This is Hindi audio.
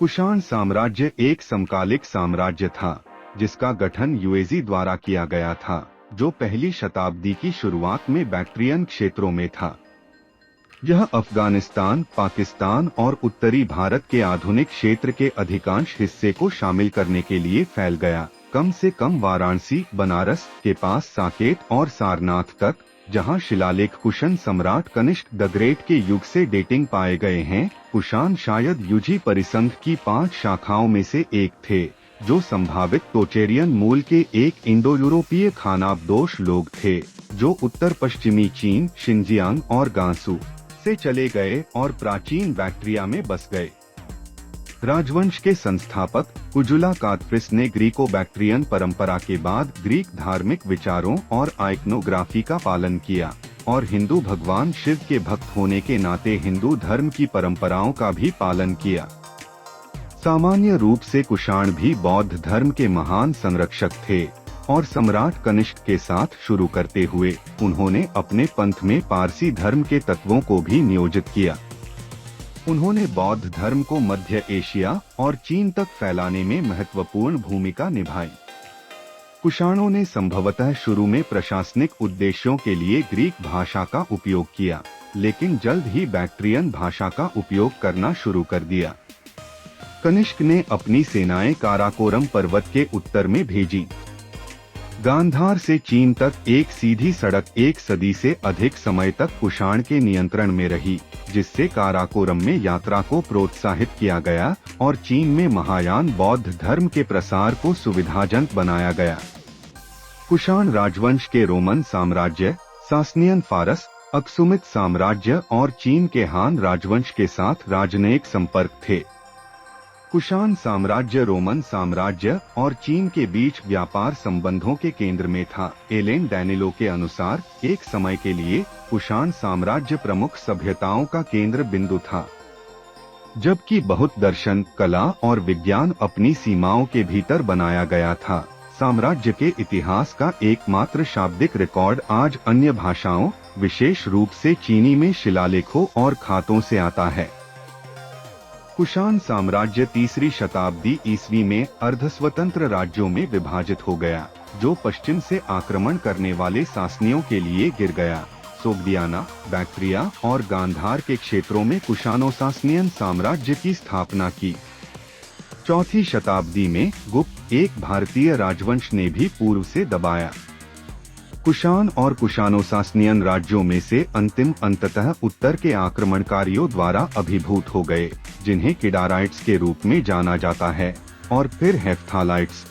कुषाण साम्राज्य एक समकालिक साम्राज्य था जिसका गठन युएजी द्वारा किया गया था, जो पहली शताब्दी की शुरुआत में बैक्ट्रियन क्षेत्रों में था। यह अफगानिस्तान, पाकिस्तान और उत्तरी भारत के आधुनिक क्षेत्र के अधिकांश हिस्से को शामिल करने के लिए फैल गया, कम से कम वाराणसी, बनारस के पास साकेत और सारनाथ तक, जहां शिलालेख कुषाण सम्राट कनिष्क द ग्रेट के युग से डेटिंग पाए गए हैं। कुषाण शायद युजी परिसंघ की 5 शाखाओं में से एक थे, जो संभावित टोचेरियन मूल के एक इंडो यूरोपीय खानाबदोश लोग थे, जो उत्तर पश्चिमी चीन, शिनजियांग और गांसू से चले गए और प्राचीन बैक्ट्रिया में बस गए। राजवंश के संस्थापक कुजुला कादफिस ने ग्रीको बैक्ट्रियन परंपरा के बाद ग्रीक धार्मिक विचारों और आइकनोग्राफी का पालन किया और हिंदू भगवान शिव के भक्त होने के नाते हिंदू धर्म की परंपराओं का भी पालन किया। सामान्य रूप से कुषाण भी बौद्ध धर्म के महान संरक्षक थे और सम्राट कनिष्क के साथ शुरू करते हुए उन्होंने अपने पंथ में पारसी धर्म के तत्वों को भी नियोजित किया। उन्होंने बौद्ध धर्म को मध्य एशिया और चीन तक फैलाने में महत्वपूर्ण भूमिका निभाई। कुषाणों ने संभवतः शुरू में प्रशासनिक उद्देश्यों के लिए ग्रीक भाषा का उपयोग किया, लेकिन जल्द ही बैक्ट्रियन भाषा का उपयोग करना शुरू कर दिया। कनिष्क ने अपनी सेनाएं काराकोरम पर्वत के उत्तर में भेजी। गांधार से चीन तक एक सीधी सड़क 1 सदी से अधिक समय तक कुषाण के नियंत्रण में रही, जिससे काराकोरम में यात्रा को प्रोत्साहित किया गया और चीन में महायान बौद्ध धर्म के प्रसार को सुविधाजनक बनाया गया। कुषाण राजवंश के रोमन साम्राज्य, सासनियन फारस, अक्सुमित साम्राज्य और चीन के हान राजवंश के साथ राजनयिक संपर्क थे। कुषाण साम्राज्य रोमन साम्राज्य और चीन के बीच व्यापार संबंधों के केंद्र में था। एलेन डैनिलो के अनुसार एक समय के लिए कुषाण साम्राज्य प्रमुख सभ्यताओं का केंद्र बिंदु था, जबकि बहुत दर्शन, कला और विज्ञान अपनी सीमाओं के भीतर बनाया गया था। साम्राज्य के इतिहास का एकमात्र शाब्दिक रिकॉर्ड आज अन्य भाषाओं, विशेष रूप से चीनी में शिलालेखों और खातों से आता है। कुषाण साम्राज्य 3री शताब्दी ईस्वी में अर्धस्वतंत्र राज्यों में विभाजित हो गया, जो पश्चिम से आक्रमण करने वाले सासनियों के लिए गिर गया। सोग्डियाना, बैक्ट्रिया और गांधार के क्षेत्रों में कुषाणो-सासनियन साम्राज्य की स्थापना की। 4वीं शताब्दी में गुप्त, एक भारतीय राजवंश ने भी पूर्व से दबाया। कुषाण और कुषाणो-सासनियन राज्यों में से अंतिम अंततः उत्तर के आक्रमणकारियों द्वारा अभिभूत हो गए, जिन्हें किडाराइट्स के रूप में जाना जाता है, और फिर हेप्थालाइट्स।